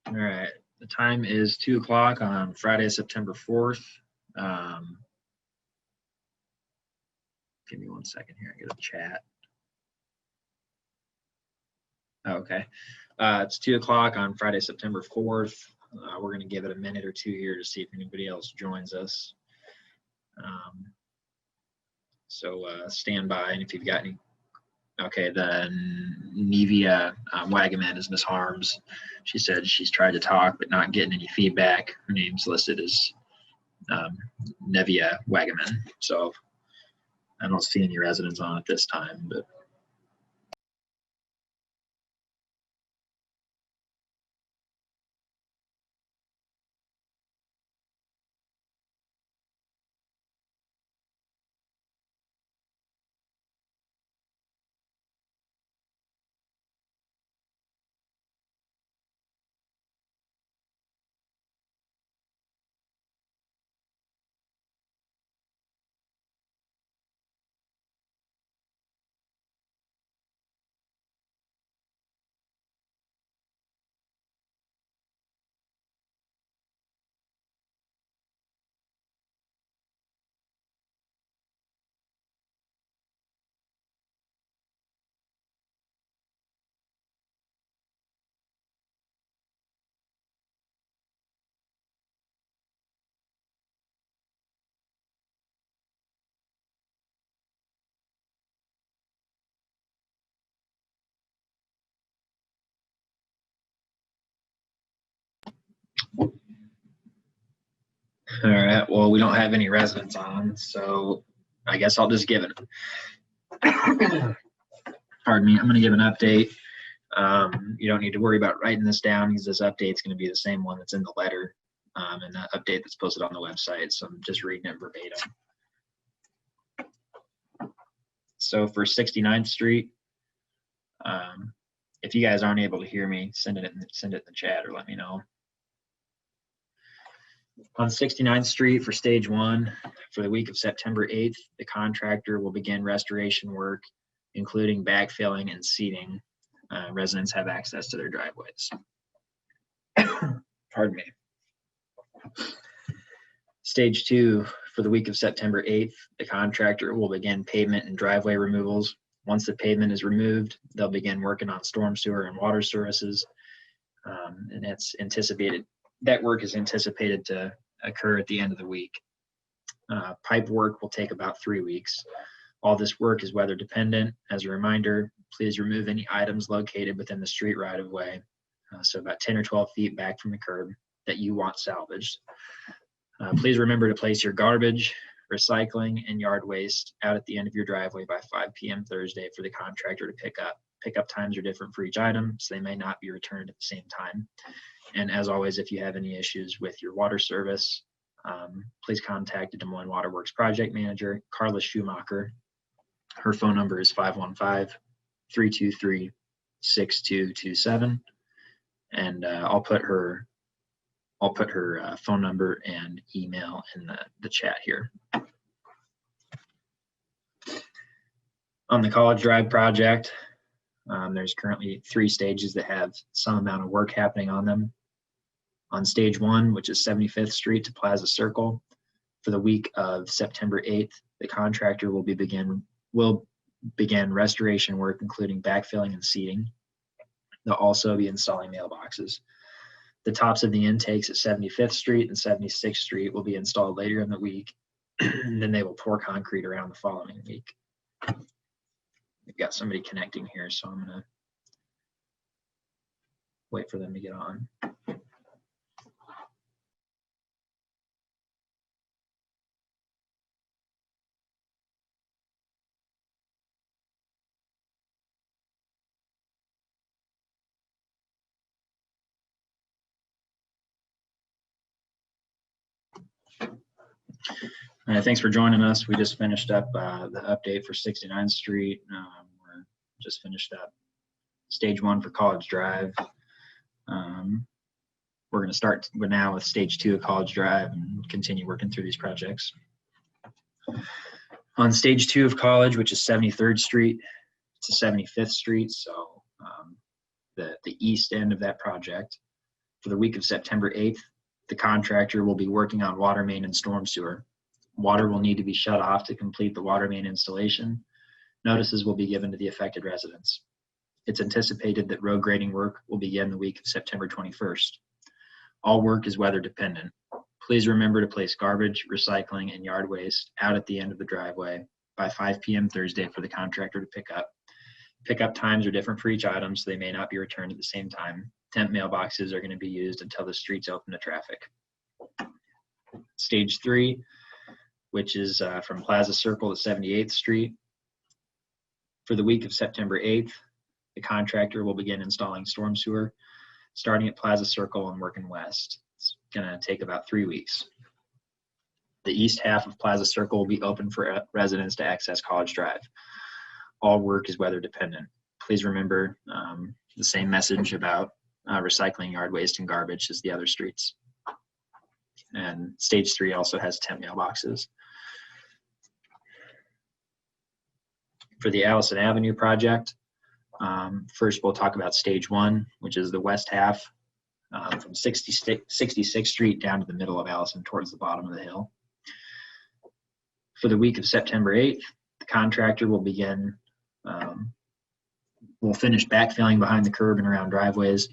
All right, the time is 2 o'clock on Friday, September 4th. Give me 1 second here, I get a chat. Okay, it's 2 o'clock on Friday, September 4th. We're gonna give it a minute or two here to see if anybody else joins us. So stand by, and if you've got any. Okay, the Nevia Wagaman is Miss Harms. She said she's tried to talk but not getting any feedback. Her name's listed as Nevia Wagaman. So I don't see any residents on at this time, but. All right, well, we don't have any residents on, so I guess I'll just give it. Pardon me, I'm gonna give an update. You don't need to worry about writing this down because this update's gonna be the same one that's in the letter and the update that's posted on the website, so I'm just reading it verbatim. So for 69th Street, if you guys aren't able to hear me, send it in the chat or let me know. On 69th Street for stage 1, for the week of September 8th, the contractor will begin restoration work, including backfilling and seeding. Residents have access to their driveways. Pardon me. Stage 2, for the week of September 8th, the contractor will begin pavement and driveway removals. Once the pavement is removed, they'll begin working on storm sewer and water services. And it's anticipated, that work is anticipated to occur at the end of the week. Pipe work will take about 3 weeks. All this work is weather dependent. As a reminder, please remove any items located within the street right of way, so about 10 or 12 feet back from the curb, that you want salvaged. Please remember to place your garbage, recycling, and yard waste out at the end of your driveway by 5 p.m. Thursday for the contractor to pick up. Pickup times are different for each item, so they may not be returned at the same time. And as always, if you have any issues with your water service, please contact the Des Moines Water Works project manager, Carla Schumacher. Her phone number is 515-323-6227. And I'll put her phone number and email in the chat here. On the College Drive project, there's currently 3 stages that have some amount of work happening on them. On stage 1, which is 75th Street to Plaza Circle, for the week of September 8th, the contractor will begin restoration work, including backfilling and seeding. They'll also be installing mailboxes. The tops of the intakes at 75th Street and 76th Street will be installed later in the week, and then they will pour concrete around the following week. We've got somebody connecting here, so I'm gonna wait for them to get on. Thanks for joining us. We just finished up the update for 69th Street. We're just finished up stage 1 for College Drive. We're going to start now with stage 2 of College Drive and continue working through these projects. On stage 2 of College, which is 73rd Street to 75th Street, so the east end of that project, For the week of September 8th, the contractor will be working on water main and storm sewer. Water will need to be shut off to complete the water main installation. Notices will be given to the affected residents. It's anticipated that road grading work will begin the week of September 21st. All work is weather dependent. Please remember to place garbage, recycling, and yard waste out at the end of the driveway by 5 p.m. Thursday for the contractor to pick up. Pickup times are different for each item, so they may not be returned at the same time. Temp mailboxes are going to be used until the street's open to traffic. Stage 3, which is from Plaza Circle to 78th Street. For the week of September 8th, the contractor will begin installing storm sewer, starting at Plaza Circle and working west. It's going to take about 3 weeks. The east half of Plaza Circle will be open for residents to access College Drive. All work is weather dependent. Please remember the same message about recycling, yard waste, and garbage as the other streets. And stage 3 also has temp mailboxes. For the Allison Avenue project, first we'll talk about stage 1, which is the west half from 66th Street down to the middle of Allison towards the bottom of the hill. For the week of September 8th, the contractor will begin, will finish backfilling behind the curb and around driveways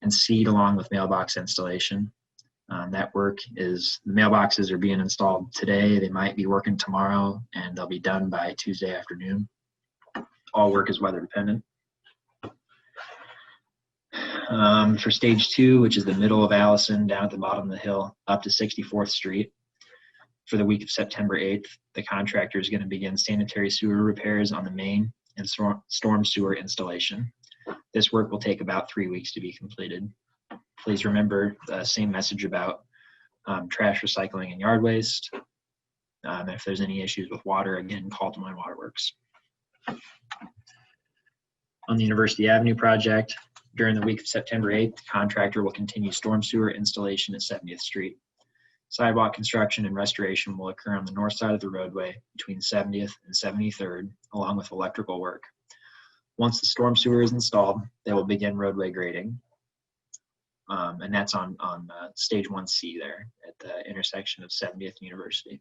and seed along with mailbox installation. That work is, the mailboxes are being installed today. They might be working tomorrow, and they'll be done by Tuesday afternoon. All work is weather dependent. For stage 2, which is the middle of Allison down at the bottom of the hill up to 64th Street, for the week of September 8th, the contractor is going to begin sanitary sewer repairs on the main and storm sewer installation. This work will take about 3 weeks to be completed. Please remember the same message about trash, recycling, and yard waste. If there's any issues with water, again, call Des Moines Water Works. On the University Avenue project, during the week of September 8th, the contractor will continue storm sewer installation at 70th Street. Sidewalk construction and restoration will occur on the north side of the roadway between 70th and 73rd, along with electrical work. Once the storm sewer is installed, they will begin roadway grading. And that's on stage 1C there at the intersection of 70th and University.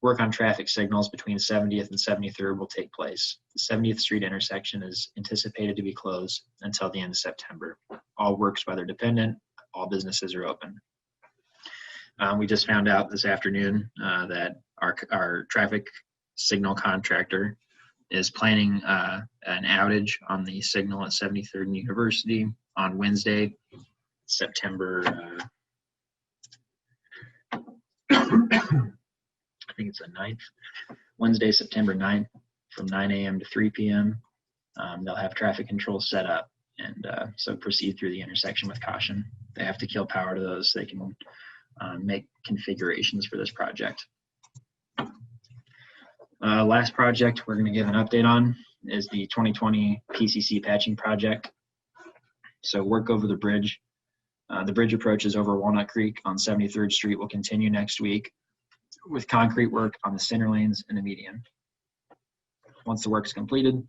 Work on traffic signals between 70th and 73rd will take place. The 70th Street intersection is anticipated to be closed until the end of September. All work's weather dependent. All businesses are open. We just found out this afternoon that our traffic signal contractor is planning an outage on the signal at 73rd and University on Wednesday, September, I think it's the 9th, Wednesday, September 9th from 9 a.m. to 3 p.m. They'll have traffic control set up, and so proceed through the intersection with caution. They have to kill power to those so they can make configurations for this project. Last project we're going to give an update on is the 2020 PCC patching project. So work over the bridge. The bridge approaches over Walnut Creek on 73rd Street will continue next week with concrete work on the center lanes and the median. Once the work is completed,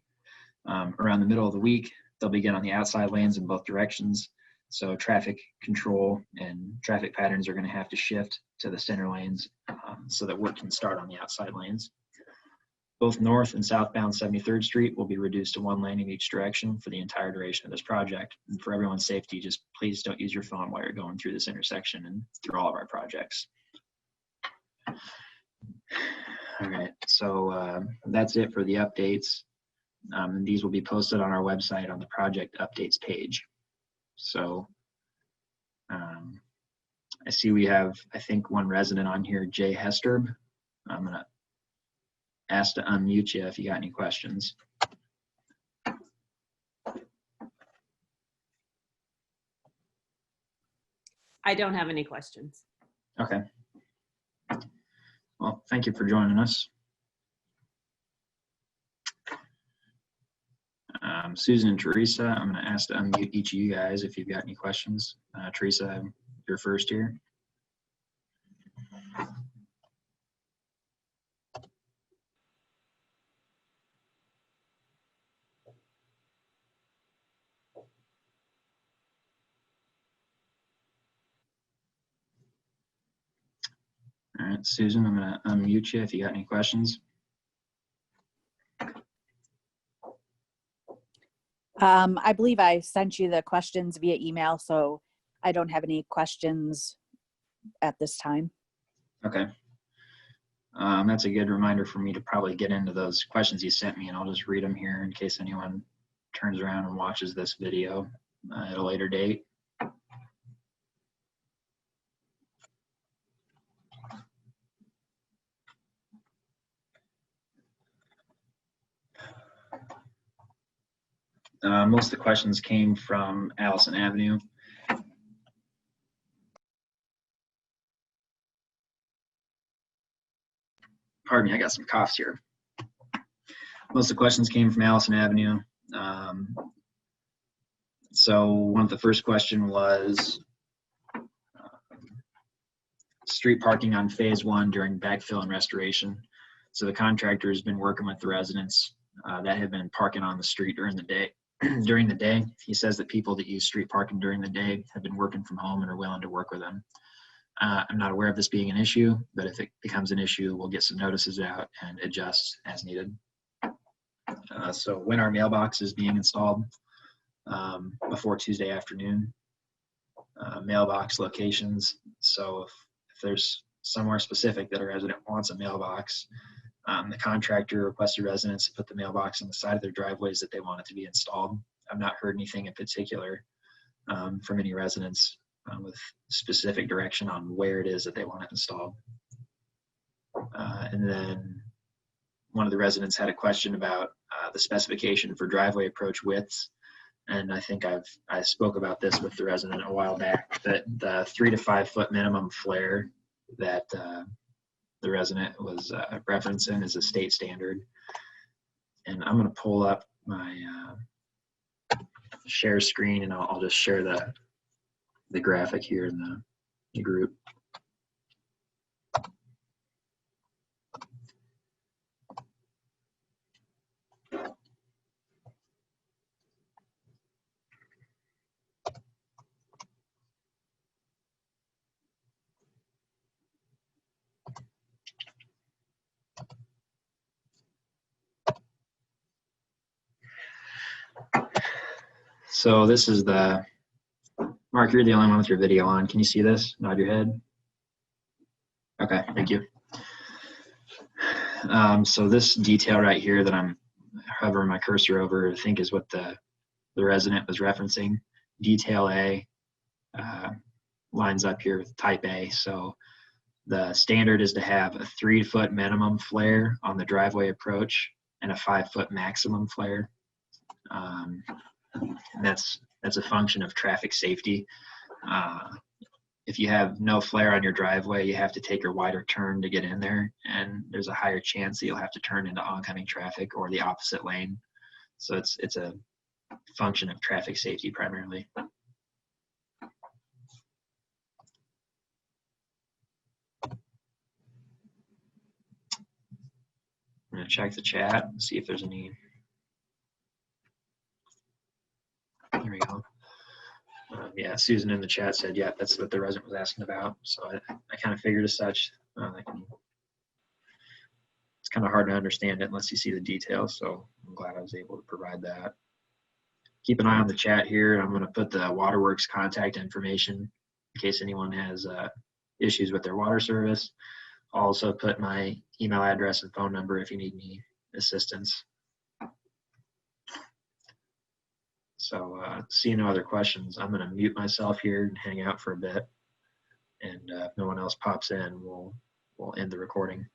around the middle of the week, they'll begin on the outside lanes in both directions. So traffic control and traffic patterns are going to have to shift to the center lanes so that work can start on the outside lanes. Both north and southbound 73rd Street will be reduced to 1 lane in each direction for the entire duration of this project. And for everyone's safety, just please don't use your phone while you're going through this intersection and through all of our projects. All right, so that's it for the updates. And these will be posted on our website on the project updates page. So I see we have, I think, one resident on here, Jay Hesterb. I'm gonna ask to unmute you if you got any questions. I don't have any questions. Okay. Well, thank you for joining us. Susan and Teresa, I'm going to ask to unmute each of you guys if you've got any questions. Teresa, you're first here. Susan, I'm going to unmute you if you got any questions. I believe I sent you the questions via email, so I don't have any questions at this time. Okay. That's a good reminder for me to probably get into those questions you sent me, and I'll just read them here in case anyone turns around and watches this video at a later date. Most of the questions came from Allison Avenue. Pardon me, I got some coughs here. Most of the questions came from Allison Avenue. So one of the first question was street parking on phase 1 during backfill and restoration. So the contractor has been working with the residents that have been parking on the street during the day. During the day, he says that people that use street parking during the day have been working from home and are willing to work with them. I'm not aware of this being an issue, but if it becomes an issue, we'll get some notices out and adjust as needed. So when our mailbox is being installed before Tuesday afternoon, mailbox locations. So if there's somewhere specific that a resident wants a mailbox, the contractor requested residents to put the mailbox on the side of their driveways that they want it to be installed. I've not heard anything in particular from any residents with specific direction on where it is that they want it installed. And then one of the residents had a question about the specification for driveway approach widths. And I think I spoke about this with the resident a while back, that the 3 to 5 foot minimum flare that the resident was referencing is a state standard. And I'm going to pull up my share screen, and I'll just share the graphic here in the group. So this is the, Mark, you're the only one with your video on. Can you see this? Nod your head. Okay, thank you. So this detail right here that I'm hovering my cursor over, I think is what the resident was referencing. Detail A lines up here with type A. So the standard is to have a 3 foot minimum flare on the driveway approach and a 5 foot maximum flare. And that's a function of traffic safety. If you have no flare on your driveway, you have to take a wider turn to get in there, and there's a higher chance that you'll have to turn into oncoming traffic or the opposite lane. So it's a function of traffic safety primarily. I'm gonna check the chat and see if there's any. There we go. Yeah, Susan in the chat said, yeah, that's what the resident was asking about. So I kind of figured as such. It's kind of hard to understand it unless you see the details. So I'm glad I was able to provide that. Keep an eye on the chat here. I'm going to put the Waterworks contact information in case anyone has issues with their water service. I'll also put my email address and phone number if you need any assistance. So seeing no other questions, I'm going to mute myself here and hang out for a bit. And if no one else pops in, we'll end the recording.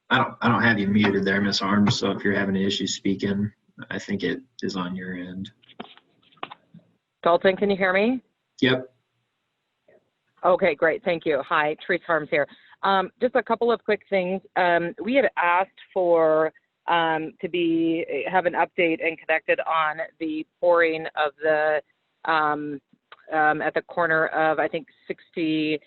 I don't have you muted there, Miss Arms, so if you're having any issues speaking, I think it is on your end. Dalton, can you hear me? Yep. Okay, great. Thank you. Hi, Teresa Harms here. Just a couple of quick things. We had asked for have an update and connected on the pouring of the at the corner of I think 66th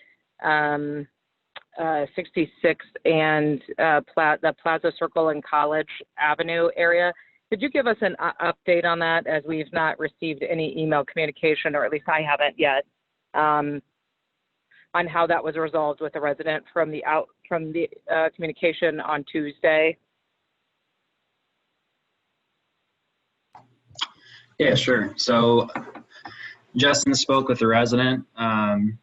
and the Plaza Circle and College Avenue area. Could you give us an update on that, as we've not received any email communication, or at least I haven't yet, on how that was resolved with the resident from the communication on Tuesday? Yeah, sure. So Justin spoke with the resident, and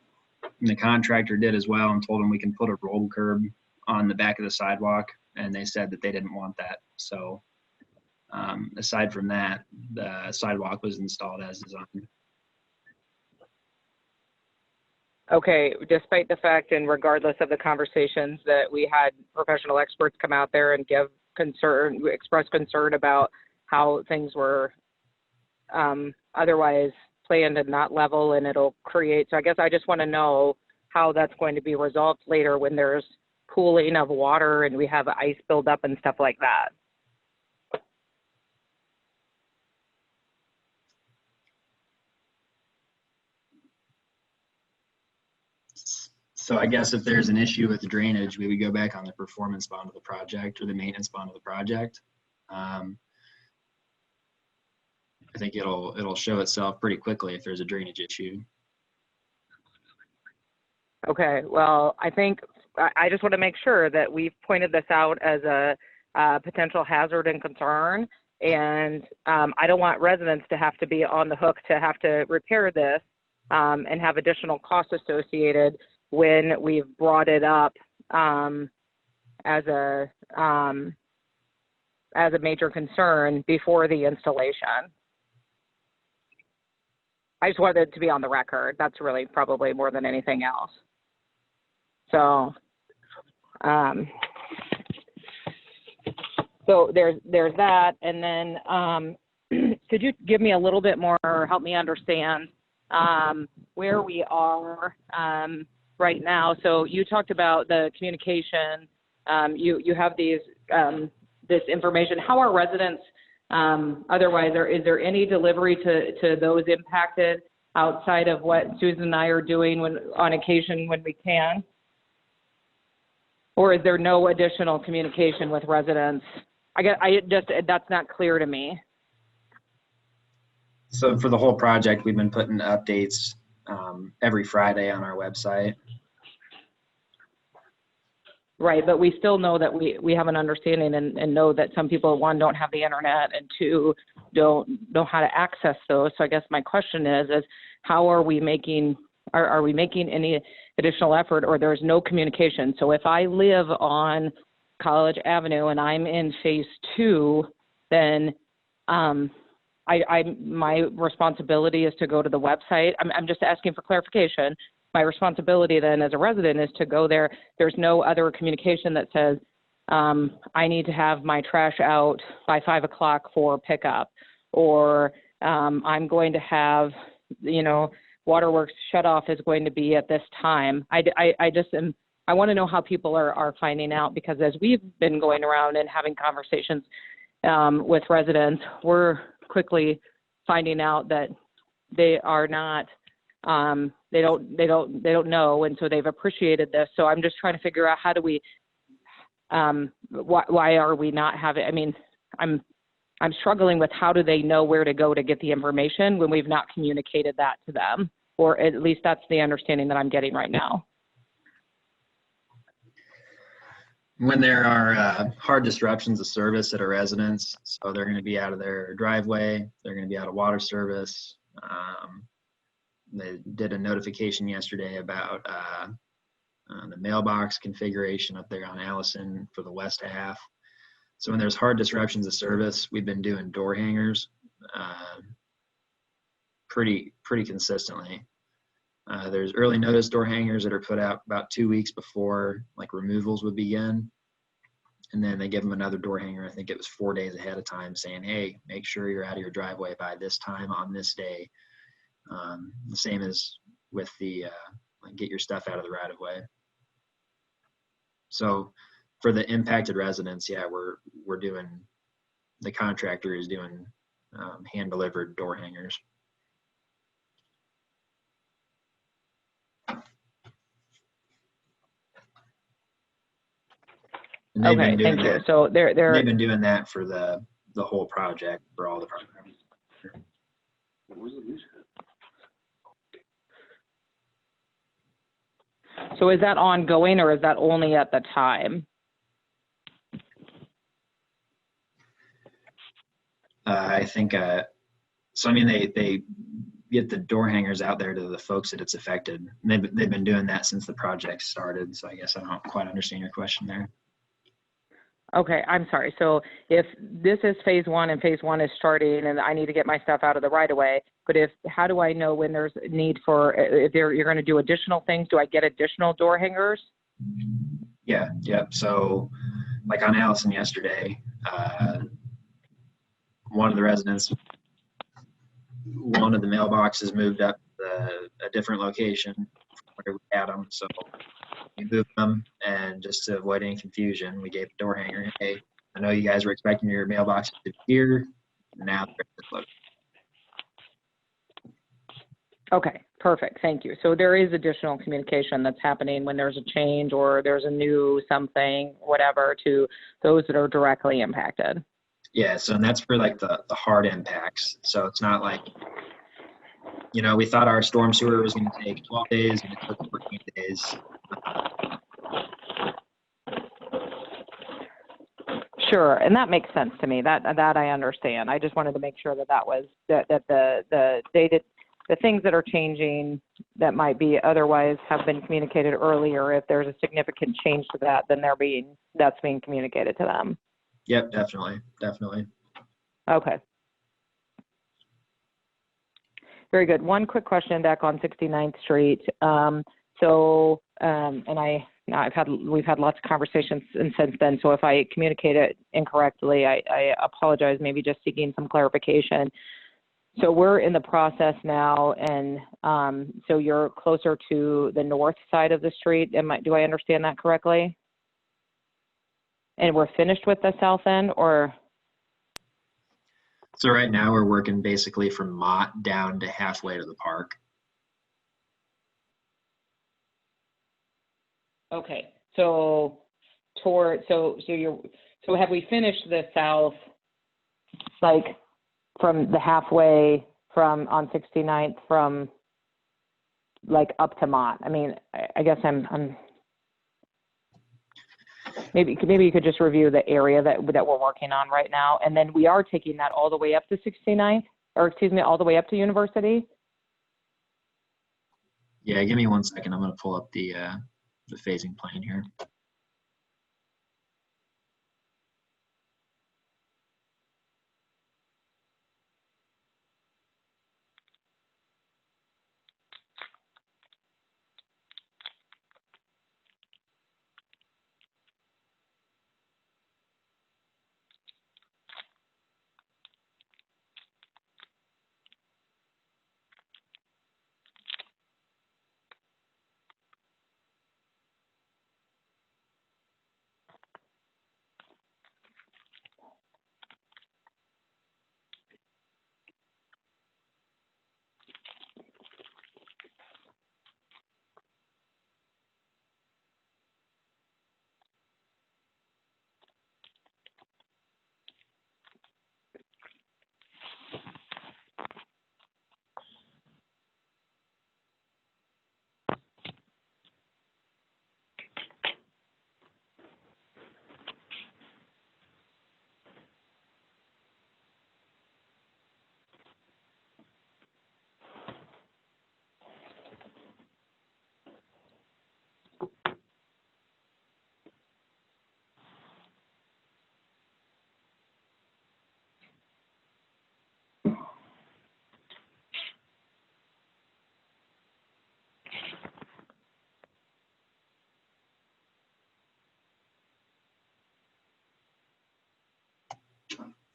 the contractor did as well, and told him we can put a roll curb on the back of the sidewalk, and they said that they didn't want that. So aside from that, the sidewalk was installed as designed. Okay, despite the fact and regardless of the conversations that we had professional experts come out there and express concern about how things were otherwise planned and not level, and it'll create, so I guess I just want to know how that's going to be resolved later when there's pooling of water and we have ice build up and stuff like that. So I guess if there's an issue with the drainage, we would go back on the performance bond of the project or the maintenance bond of the project. I think it'll show itself pretty quickly if there's a drainage issue. Okay, well, I think I just want to make sure that we've pointed this out as a potential hazard and concern, and I don't want residents to have to be on the hook to have to repair this and have additional costs associated when we've brought it up as a major concern before the installation. I just wanted it to be on the record. That's really probably more than anything else. So, so there's that, and then could you give me a little bit more, or help me understand where we are right now? So you talked about the communication. You have these this information. How are residents otherwise? Is there any delivery to those impacted outside of what Susan and I are doing on occasion when we can? Or is there no additional communication with residents? That's not clear to me. So for the whole project, we've been putting updates every Friday on our website. Right, but we still know that we have an understanding and know that some people, one, don't have the internet, and two, don't know how to access those. So I guess my question is how are we making, are we making any additional effort, or there's no communication? So if I live on College Avenue and I'm in phase 2, then my responsibility is to go to the website. I'm just asking for clarification. My responsibility then as a resident is to go there. There's no other communication that says I need to have my trash out by 5 o'clock for pickup, or I'm going to have, waterworks shut off is going to be at this time. I want to know how people are finding out, because as we've been going around and having conversations with residents, we're quickly finding out that they are not, they don't know, and so they've appreciated this. So I'm just trying to figure out how do we, why are we not having? I mean, I'm struggling with how do they know where to go to get the information when we've not communicated that to them, or at least that's the understanding that I'm getting right now. When there are hard disruptions of service at a residence, so they're going to be out of their driveway, they're going to be out of water service. They did a notification yesterday about the mailbox configuration up there on Allison for the west half. So when there's hard disruptions of service, we've been doing door hangers pretty consistently. There's early notice door hangers that are put out about 2 weeks before like removals would begin. And then they give them another door hanger. I think it was 4 days ahead of time saying, hey, make sure you're out of your driveway by this time on this day. The same as with the like get your stuff out of the right of way. So for the impacted residents, yeah, we're doing, the contractor is doing hand delivered door hangers. And they've Okay, been doing thank you. that. So They've they're been doing that for the whole project, for all the projects. so is that ongoing or is that only at the time? I think, so I mean, they get the door hangers out there to the folks that it's affected. And they've been doing that since the project started. So I guess I don't quite understand your question there. Okay, I'm sorry. So if this is phase one and phase one is starting and I need to get my stuff out of the right of way, but how do I know when there's a need for, if you're going to do additional things, do I get additional door hangers? Yeah, yep. So like on Allison yesterday, one of the residents, one of the mailboxes moved up a different location where we had them. So we moved them, and just to avoid any confusion, we gave the door hanger, hey, I know you guys were expecting your mailbox to be here. Now they're at this location. Okay, perfect. Thank you. So there is additional communication that's happening when there's a change or there's a new something, whatever, to those that are directly impacted. Yeah, so and that's for like the hard impacts. So it's not like, you know, we thought our storm sewer was going to take 12 days and it took 14 days. Sure, and that makes sense to me. That I understand. I just wanted to make sure that the data, the things that are changing that might be otherwise have been communicated earlier. If there's a significant change to that, then that's being communicated to them. Yep, definitely. Okay. Very good. One quick question back on 69th Street. We've had lots of conversations since then. So if I communicate it incorrectly, I apologize. Maybe just seeking some clarification. So we're in the process now, and so you're closer to the north side of the street. Do I understand that correctly? And we're finished with the south end, or? So right now we're working basically from Mott down to halfway to the park. Okay, so have we finished the south, like from the halfway from on 69th from like up to Mott? I mean, I guess I'm maybe you could just review the area that we're working on right now, and then we are taking that all the way up to 69th, or excuse me, all the way up to University. Yeah, give me 1 second. I'm going to pull up the phasing plan here.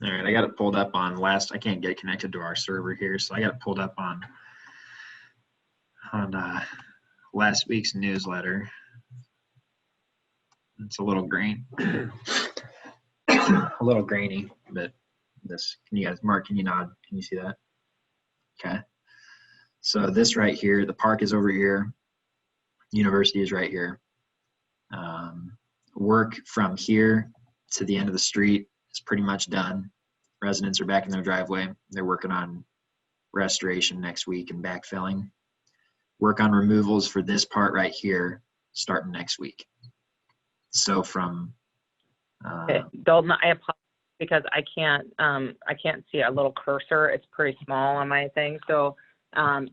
All right, I got it pulled up on I can't get connected to our server here, so I got it pulled up on last week's newsletter. It's a little a little grainy, but can you guys, Mark, can you nod? Can you see that? Okay. So this right here, the park is over here. University is right here. Work from here to the end of the street is pretty much done. Residents are back in their driveway. They're working on restoration next week and backfilling. Work on removals for this part right here starting next week. So from Okay, Dalton, I apologize because I can't see a little cursor. It's pretty small on my thing. So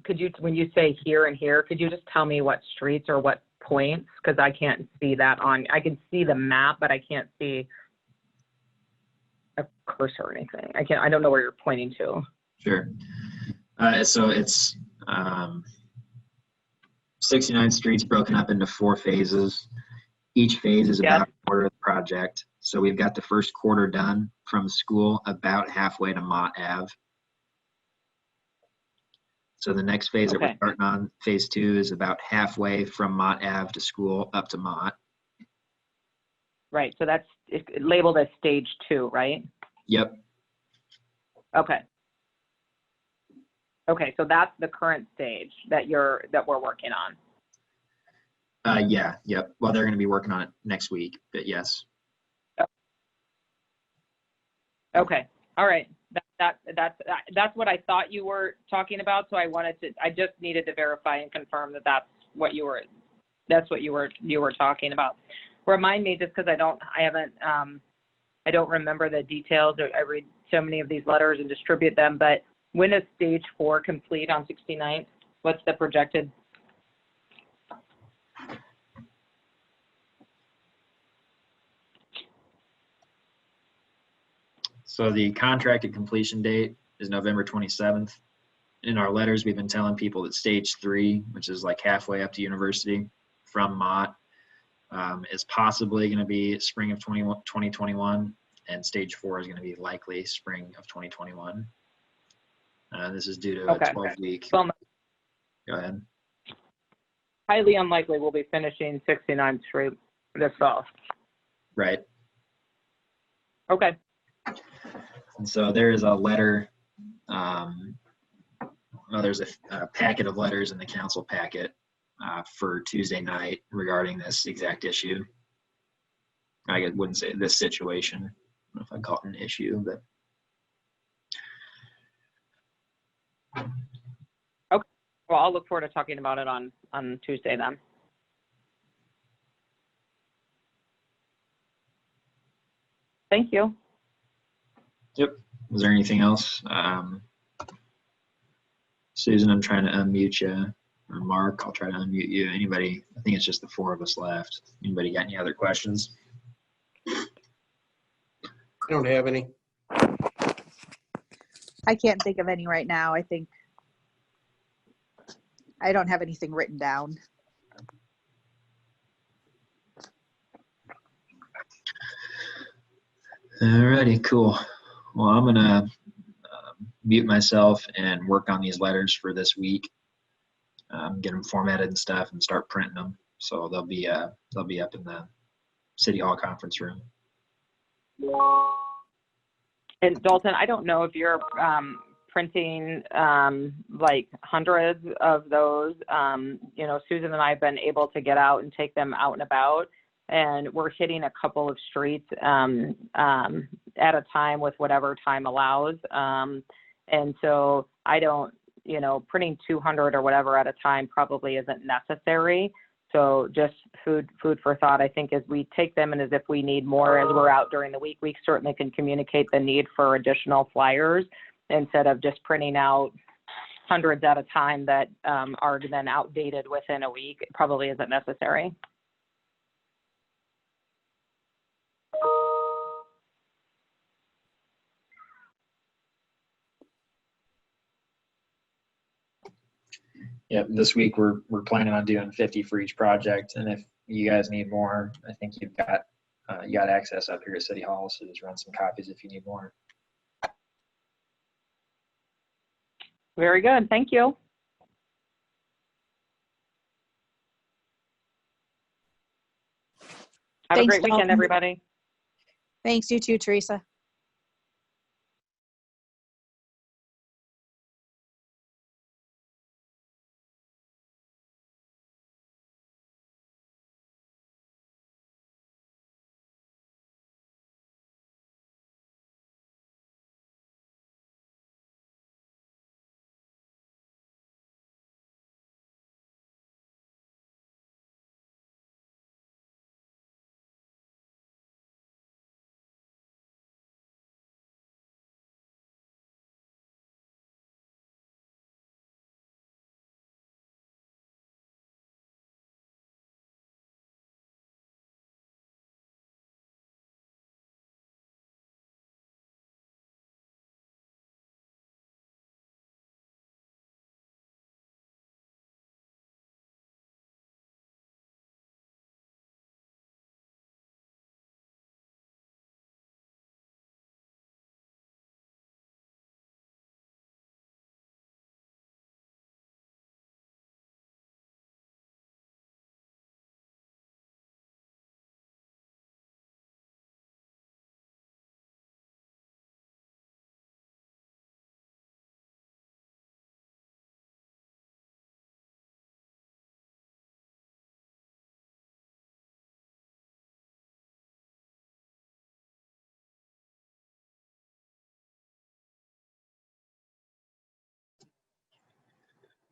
could you, when you say here and here, could you just tell me what streets or what points? Because I can't see that I can see the map, but I can't see a cursor or anything. I don't know where you're pointing to. Sure. So it's 69th Street's broken up into 4 phases. Each phase is about a quarter of the project. So we've got the first quarter done from school about halfway to Mott Ave. So the next phase that we're starting on, phase 2, is about halfway from Mott Ave to school up to Mott. Right, so that's labeled as stage 2, right? Yep. Okay. Okay, so that's the current stage that we're working on. Yeah, yep. Well, they're going to be working on it next week, but yes. Okay, all right. That's what I thought you were talking about. So I just needed to verify and confirm that that's what you were talking about. Remind me, just because I don't remember the details. I read so many of these letters and distribute them, but when is stage 4 complete on 69th? What's the projected? So the contracted completion date is November 27th. In our letters, we've been telling people that stage 3, which is like halfway up to University from Mott, is possibly going to be spring of 2021, and stage 4 is going to be likely spring of 2021. This is due to a 12-week. Well, go ahead. Highly unlikely we'll be finishing 69th Street this fall. Right. Okay. And so there is a letter, there's a packet of letters in the council packet for Tuesday night regarding this exact issue. I wouldn't say this situation. I don't know if I'd call it an issue, but. Okay. Well, I'll look forward to talking about it on Tuesday then. Thank you. Yep. Was there anything else? Susan, I'm trying to unmute you. Or Mark, I'll try to unmute you. Anybody? I think it's just the 4 of us left. Anybody got any other questions? I don't have any. I can't think of any right now. I think I don't have anything written down. Alrighty, cool. Well, I'm gonna mute myself and work on these letters for this week. Get them formatted and stuff, and start printing them. So they'll be up in the City Hall conference room. And Dalton, I don't know if you're printing like hundreds of those. Susan and I have been able to get out and take them out and about, and we're hitting a couple of streets at a time with whatever time allows. And so I don't, printing 200 or whatever at a time probably isn't necessary. So just food for thought, I think, as we take them, and as if we need more as we're out during the week, we certainly can communicate the need for additional flyers instead of just printing out hundreds at a time that are then outdated within a week. It probably isn't necessary. Yep, this week we're planning on doing 50 for each project, and if you guys need more, I think you've got access up here at City Hall, so just run some copies if you need more. Very good. Thank you. Have a Thanks, great weekend, Dawn. everybody. Thanks, you too, Teresa.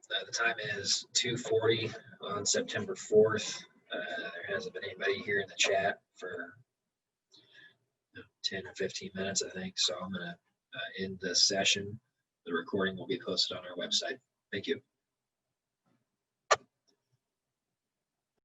The time is 2:40 on September 4th. There hasn't been anybody here in the chat for 10 or 15 minutes, I think. So I'm going to end this session. The recording will be posted on our website. Thank you.